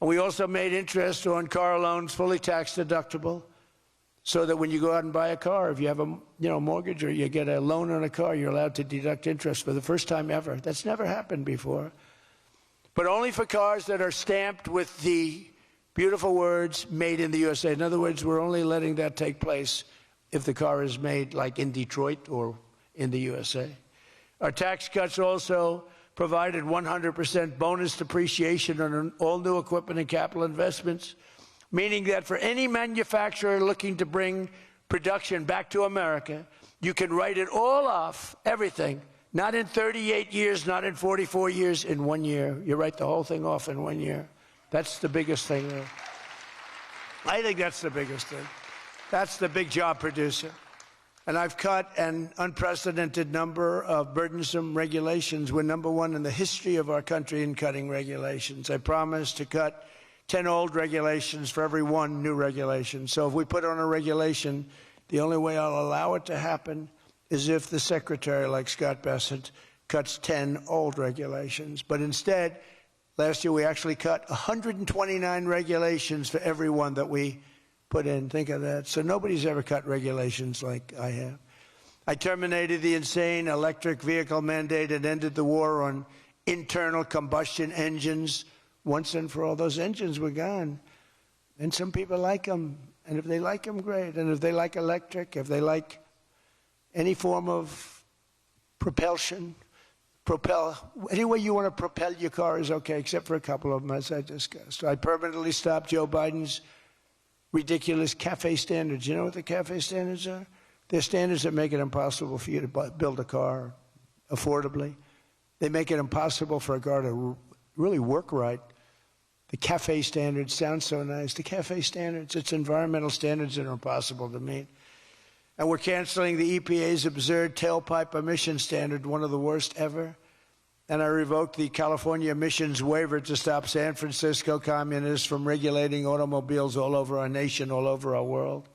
We also made interest on car loans fully tax deductible, so that when you go out and buy a car, if you have a mortgage or you get a loan on a car, you're allowed to deduct interest for the first time ever. That's never happened before. But only for cars that are stamped with the beautiful words, made in the USA. In other words, we're only letting that take place if the car is made like in Detroit or in the USA. Our tax cuts also provided 100% bonus depreciation on all new equipment and capital investments, meaning that for any manufacturer looking to bring production back to America, you can write it all off, everything, not in 38 years, not in 44 years, in 1 year. You write the whole thing off in 1 year. That's the biggest thing there. I think that's the biggest thing. That's the big job producer. And I've cut an unprecedented number of burdensome regulations. We're number one in the history of our country in cutting regulations. I promised to cut 10 old regulations for every one new regulation. So if we put on a regulation, the only way I'll allow it to happen is if the secretary, like Scott Bessent, cuts 10 old regulations. But instead, last year we actually cut 129 regulations for every one that we put in. Think of that. So nobody's ever cut regulations like I have. I terminated the insane electric vehicle mandate and ended the war on internal combustion engines. Once and for all, those engines were gone. And some people like them. And if they like them, great. And if they like electric, if they like any form of propulsion, any way you want to propel your car is okay, except for a couple of them, as I discussed. I permanently stopped Joe Biden's ridiculous CAFE standards. You know what the CAFE standards are? They're standards that make it impossible for you to build a car affordably. They make it impossible for a car to really work right. The CAFE standards sound so nice. The CAFE standards, it's environmental standards that are impossible to meet. And we're canceling the EPA's absurd tailpipe emission standard, one of the worst ever. And I revoked the California emissions waiver to stop San Francisco communists from regulating automobiles all over our nation, all over our world.